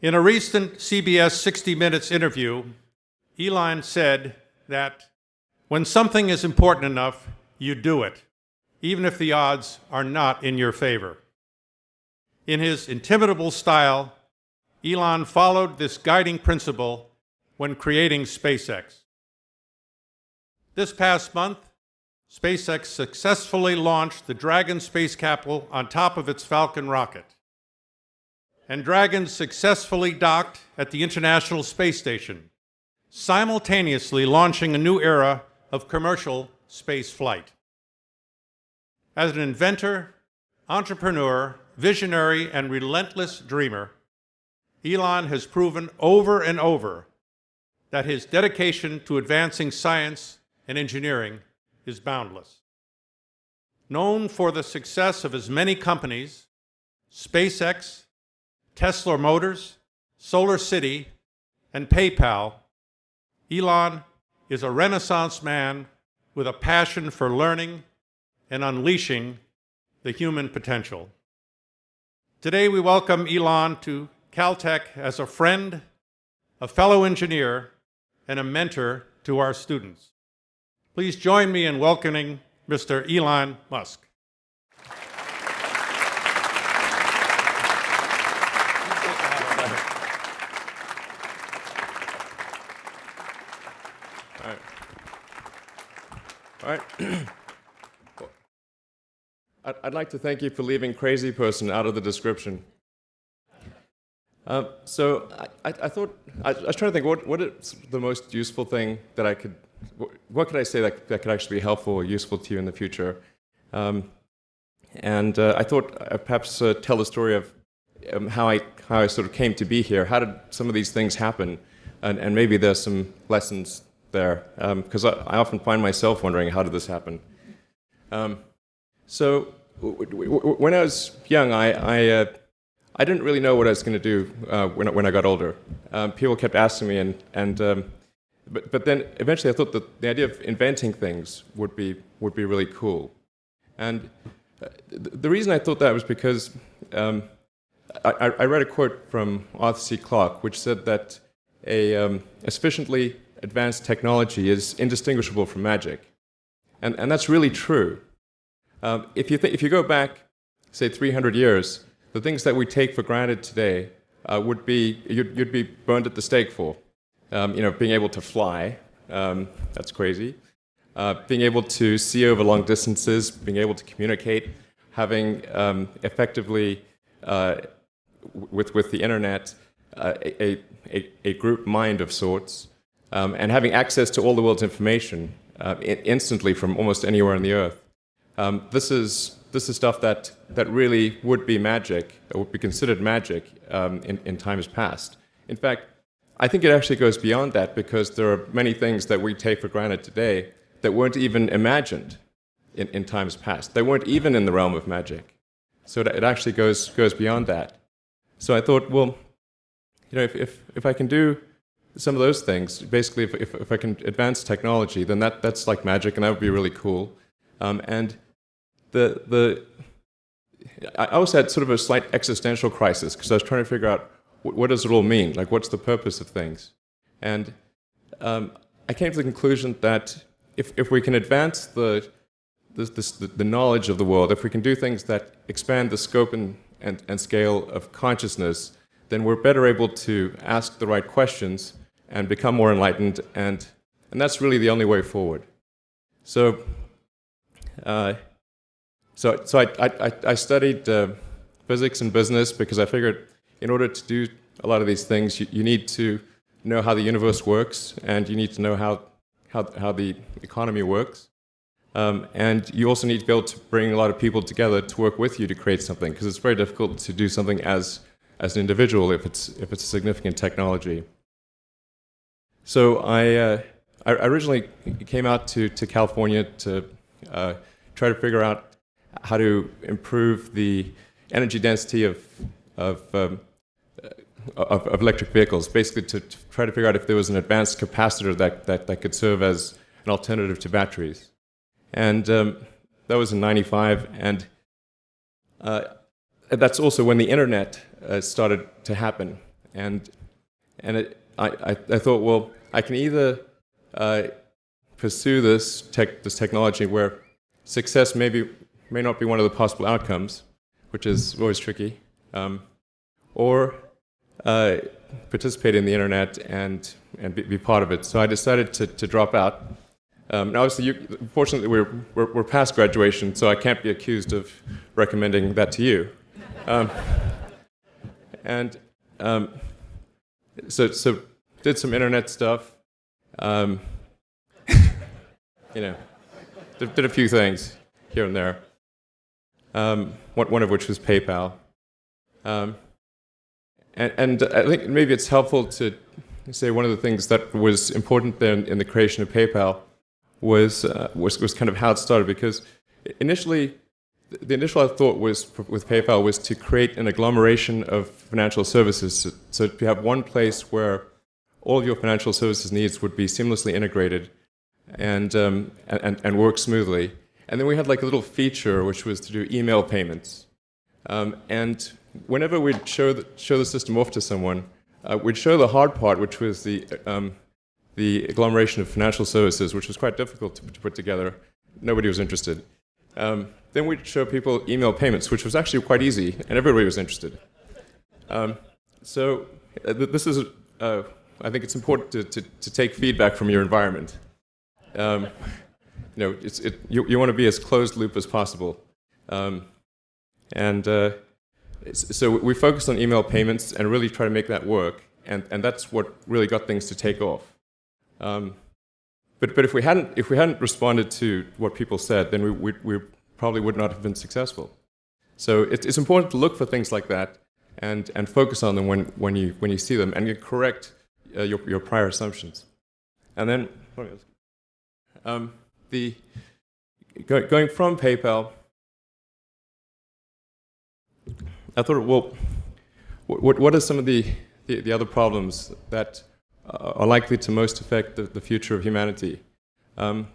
In a recent CBS 60 Minutes interview, Elon said that when something is important enough, you do it, even if the odds are not in your favor. In his intimidable style, Elon followed this guiding principle when creating SpaceX. This past month, SpaceX successfully launched the Dragon space capsule on top of its Falcon rocket. And Dragon successfully docked at the International Space Station, simultaneously launching a new era of commercial space flight. As an inventor, entrepreneur, visionary, and relentless dreamer, Elon has proven over and over that his dedication to advancing science and engineering is boundless. Known for the success of his many companies, SpaceX, Tesla Motors, Solar City, and PayPal, Elon is a Renaissance man with a passion for learning and unleashing the human potential. Today we welcome Elon to Caltech as a friend, a fellow engineer, and a mentor to our students. Please join me in welcoming Mr. Elon Musk. All right. Well, I'd like to thank you for leaving crazy person out of the description. So I thought, I was trying to think, what is the most useful thing that what could I say that could actually be helpful or useful to you in the future? I thought I'd perhaps tell the story of how I sort of came to be here. How did some of these things happen? And maybe there's some lessons there, because I often find myself wondering, how did this happen? So when I was young, I didn't really know what I was going to do when I got older. People kept asking me, but then eventually I thought that the idea of inventing things would be really cool. And the reason I thought that was because I read a quote from Arthur C. Clarke, which said that a sufficiently advanced technology is indistinguishable from magic, and that's really true. If you go back, say 300 years, the things that we take for granted today would be you'd be burned at the stake for. Being able to fly, that's crazy. Being able to see over long distances, being able to communicate, having effectively with the internet a group mind of sorts. And having access to all the world's information instantly from almost anywhere on the earth. This is stuff that really would be magic, or would be considered magic in times past. In fact, I think it actually goes beyond that, because there are many things that we take for granted today that weren't even imagined in times past. They weren't even in the realm of magic. So it actually goes beyond that. So I thought, well, if I can do some of those things, basically, if I can advance technology, then that's like magic, and that would be really cool. And I also had sort of a slight existential crisis, because I was trying to figure out what does it all mean? Like, what's the purpose of things? And I came to the conclusion that if we can advance the knowledge of the world, if we can do things that expand the scope and scale of consciousness, then we're better able to ask the right questions and become more enlightened, and that's really the only way forward. So I studied physics and business, because I figured in order to do a lot of these things, you need to know how the universe works, and you need to know how the economy works, and you also need to be able to bring a lot of people together to work with you to create something, because it's very difficult to do something as an individual if it's a significant technology. So I originally came out to California to try to figure out how to improve the energy density of electric vehicles, basically to try to figure out if there was an advanced capacitor that could serve as an alternative to batteries. And that was in '95, and that's also when the internet started to happen. and I thought, well, I can either pursue this technology where success may not be one of the possible outcomes, which is always tricky, or participate in the internet and be part of it. So I decided to drop out. Now, obviously, fortunately, we're past graduation, so I can't be accused of recommending that to you. So did some internet stuff. Did a few things here and there. One of which was PayPal. And I think maybe it's helpful to say one of the things that was important then in the creation of PayPal was kind of how it started, because initially, the initial thought was with PayPal was to create an agglomeration of financial services, so to have one place where all of your financial services needs would be seamlessly integrated and work smoothly. And then we had like a little feature which was to do email payments. And whenever we'd show the system off to someone, we'd show the hard part, which was the agglomeration of financial services, which was quite difficult to put together. Nobody was interested. Then we'd show people email payments, which was actually quite easy, and everybody was interested. So this is, I think it's important to take feedback from your environment. You want to be as closed loop as possible. So we focused on email payments and really try to make that work, and that's what really got things to take off. But if we hadn't responded to what people said, then we probably would not have been successful. So it's important to look for things like that and focus on them when you see them, and you correct your prior assumptions. And then going from PayPal, I thought, well, what are some of the other problems that are likely to most affect the future of humanity? It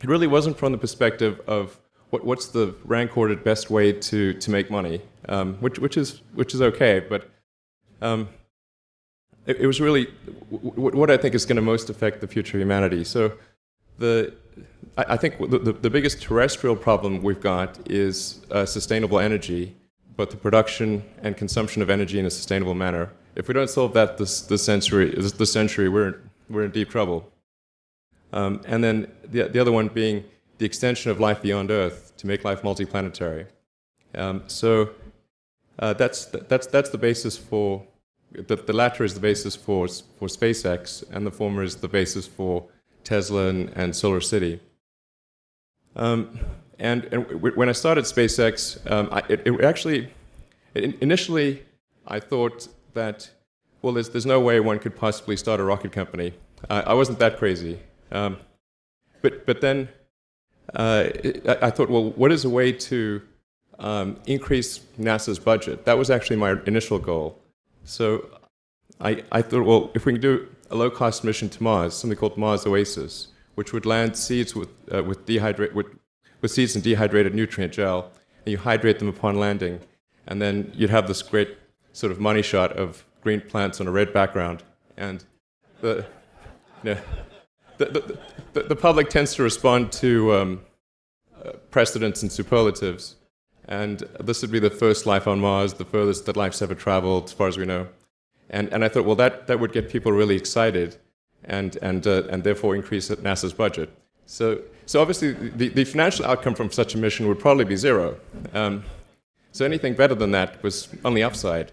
really wasn't from the perspective of what's the rank-ordered best way to make money, which is okay, but it was really what I think is going to most affect the future of humanity. So I think the biggest terrestrial problem we've got is sustainable energy, but the production and consumption of energy in a sustainable manner. If we don't solve that this century, we're in deep trouble. And then the other one being the extension of life beyond Earth to make life multiplanetary. So that's the basis for the latter is the basis for SpaceX, and the former is the basis for Tesla and Solar City. And when I started SpaceX, initially I thought that, well, there's no way one could possibly start a rocket company. I wasn't that crazy. But then I thought, well, what is a way to increase NASA's budget? That was actually my initial goal. So I thought, well, if we can do a low-cost mission to Mars, something called Mars Oasis, which would land seeds with seeds and dehydrated nutrient gel, and you hydrate them upon landing, and then you'd have this great sort of money shot of green plants on a red background, and the public tends to respond to precedents and superlatives, and this would be the first life on Mars, the furthest that life's ever traveled, as far as we know. And I thought, well, that would get people really excited, and therefore increase NASA's budget. So obviously, the financial outcome from such a mission would probably be zero. So anything better than that was on the upside.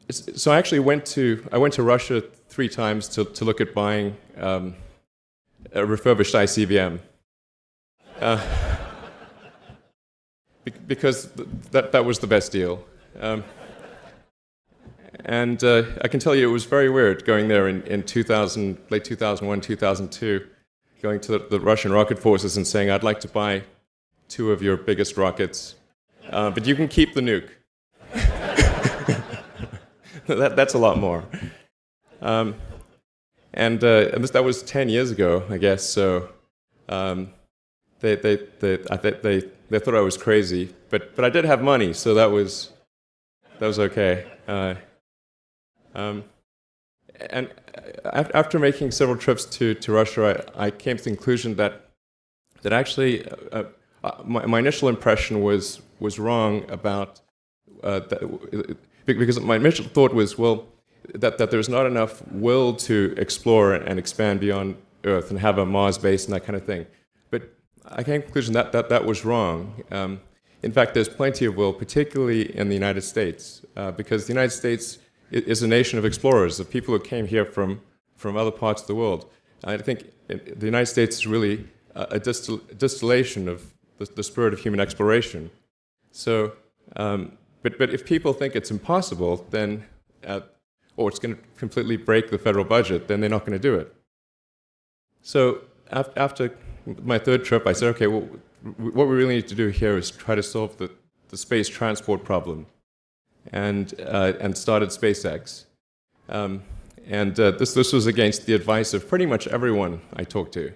So I actually went to Russia 3 times to look at buying a refurbished ICBM. Because that was the best deal. And I can tell you it was very weird going there in late 2001, 2002, going to the Russian rocket forces and saying, I'd like to buy 2 of your biggest rockets, but you can keep the nuke. That's a lot more. And that was 10 years ago, I guess, so they thought I was crazy, but I did have money, so that was okay. And after making several trips to Russia, I came to the conclusion that actually my initial impression was wrong about because my initial thought was, well, that there's not enough will to explore and expand beyond Earth and have a Mars base and that kind of thing. But I came to the conclusion that was wrong. In fact, there's plenty of will, particularly in the United States, because the United States is a nation of explorers, of people who came here from other parts of the world. I think the United States is really a distillation of the spirit of human exploration. So, but if people think it's impossible, then, or it's going to completely break the federal budget, then they're not going to do it. So after my third trip, I said, okay, well, what we really need to do here is try to solve the space transport problem, and started SpaceX. This was against the advice of pretty much everyone I talked to.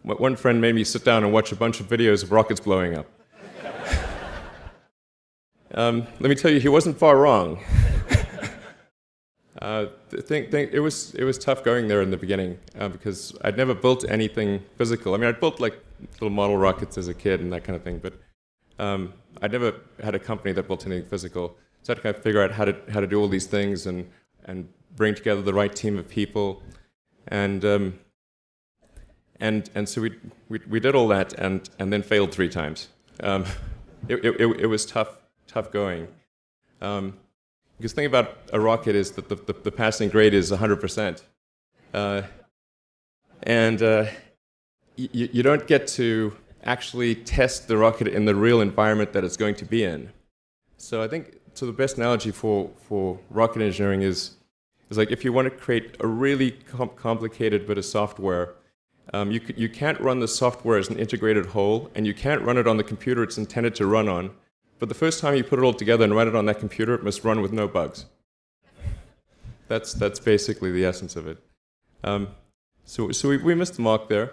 One friend made me sit down and watch a bunch of videos of rockets blowing up. Let me tell you, he wasn't far wrong. It was tough going there in the beginning because I'd never built anything physical. I mean, I'd built like little model rockets as a kid and that kind of thing, but I'd never had a company that built anything physical. So I had to kind of figure out how to do all these things and bring together the right team of people, and so we did all that and then failed 3 times. It was tough going. Because the thing about a rocket is that the passing grade is 100%. You don't get to actually test the rocket in the real environment that it's going to be in. So I think the best analogy for rocket engineering is like if you want to create a really complicated bit of software, you can't run the software as an integrated whole, and you can't run it on the computer it's intended to run on. But the first time you put it all together and run it on that computer, it must run with no bugs. That's basically the essence of it. So we missed the mark there.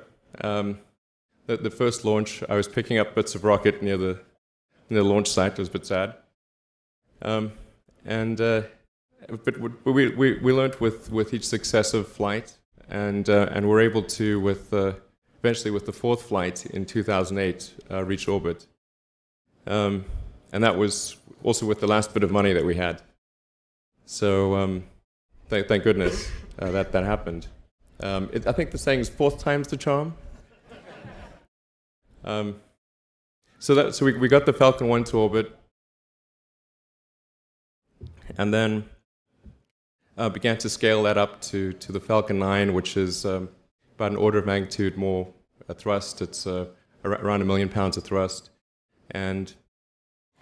The first launch, I was picking up bits of rocket near the launch site. It was a bit sad. But we learned with each successive flight, and were able to, eventually with the 4th flight in 2008, reach orbit. And that was also with the last bit of money that we had. So thank goodness that happened. I think the saying is 4th time's the charm. So we got the Falcon 1 to orbit, and then began to scale that up to the Falcon 9, which is about an order of magnitude more thrust. It's around 1 million pounds of thrust. And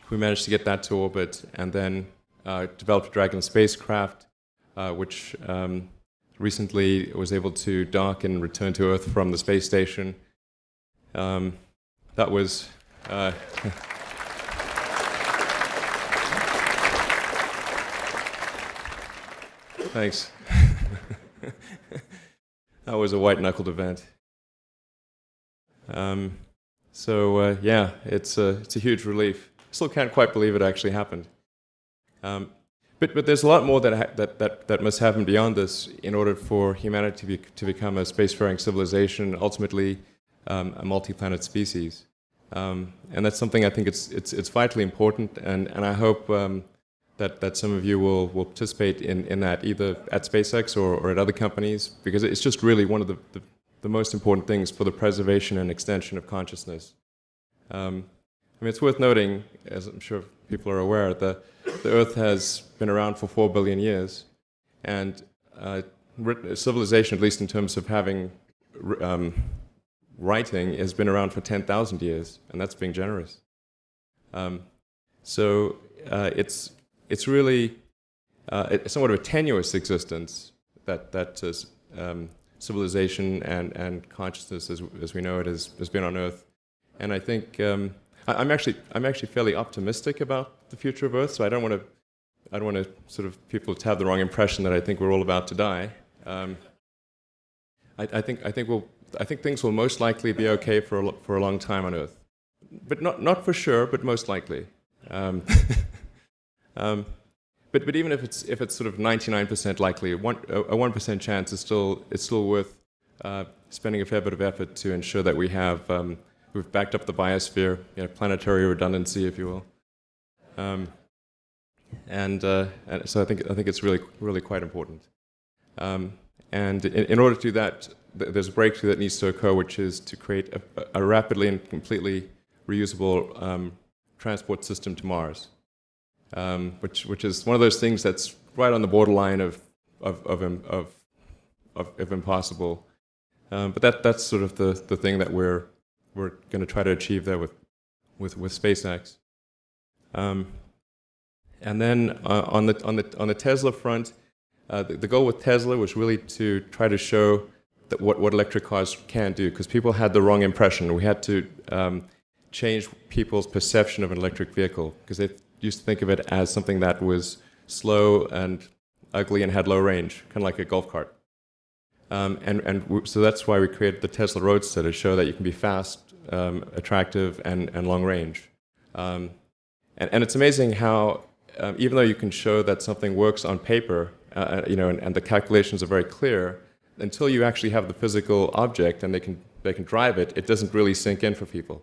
we managed to get that to orbit, and then developed a Dragon spacecraft, which recently was able to dock and return to Earth from the space station. That was... Thanks. That was a white-knuckled event. Yeah, it's a huge relief. Still can't quite believe it actually happened. But there's a lot more that must happen beyond this in order for humanity to become a spacefaring civilization, ultimately a multi-planet species. And that's something I think it's vitally important, and I hope that some of you will participate in that, either at SpaceX or at other companies, because it's just really one of the most important things for the preservation and extension of consciousness. I mean, it's worth noting, as I'm sure people are aware, the Earth has been around for 4 billion years, and civilization, at least in terms of having writing, has been around for 10,000 years, and that's being generous. So it's really somewhat of a tenuous existence that civilization and consciousness, as we know it, has been on Earth, and I think. I'm actually fairly optimistic about the future of Earth, so I don't want to sort of people to have the wrong impression that I think we're all about to die. I think things will most likely be okay for a long time on Earth, but not for sure, but most likely. but even if it's sort of 99% likely, a 1% chance is still worth spending a fair bit of effort to ensure that we've backed up the biosphere, planetary redundancy, if you will. And so I think it's really quite important. And in order to do that, there's a breakthrough that needs to occur, which is to create a rapidly and completely reusable transport system to Mars, which is one of those things that's right on the borderline of impossible. But that's sort of the thing that we're going to try to achieve there with SpaceX. And then on the Tesla front, the goal with Tesla was really to try to show that what electric cars can do, because people had the wrong impression. We had to change people's perception of an electric vehicle, because they used to think of it as something that was slow and ugly and had low range, kind of like a golf cart. So that's why we created the Tesla Roadster, to show that you can be fast, attractive, and long range. And it's amazing how, even though you can show that something works on paper, and the calculations are very clear, until you actually have the physical object and they can drive it, it doesn't really sink in for people.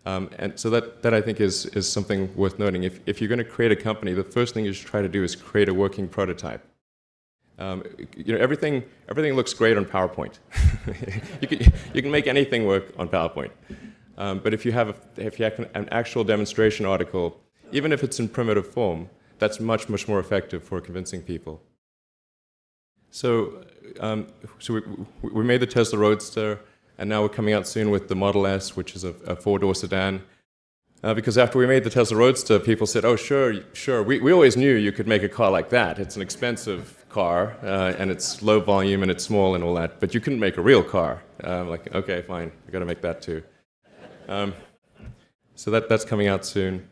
And so that I think is something worth noting. If you're going to create a company, the first thing you should try to do is create a working prototype. Everything looks great on PowerPoint. you can make anything work on PowerPoint. But if you have an actual demonstration article, even if it's in primitive form, that's much more effective for convincing people. So we made the Tesla Roadster, and now we're coming out soon with the Model S, which is a 4-door sedan. Because after we made the Tesla Roadster, people said, "Oh, sure. We always knew you could make a car like that. It's an expensive car, and it's low volume, and it's small, and all that. But you couldn't make a real car." Like, okay, fine. I got to make that too. So that's coming out soon.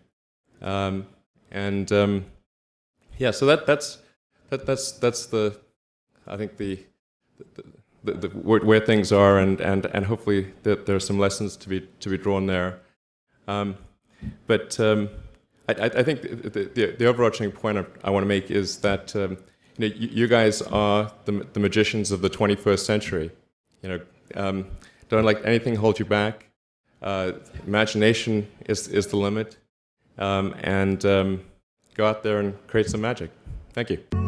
Yeah. So that's the, I think the where things are, and hopefully there are some lessons to be drawn there. But I think the overarching point I want to make is that you guys are the magicians of the 21st century. Don't let anything hold you back. Imagination is the limit, and go out there and create some magic. Thank you.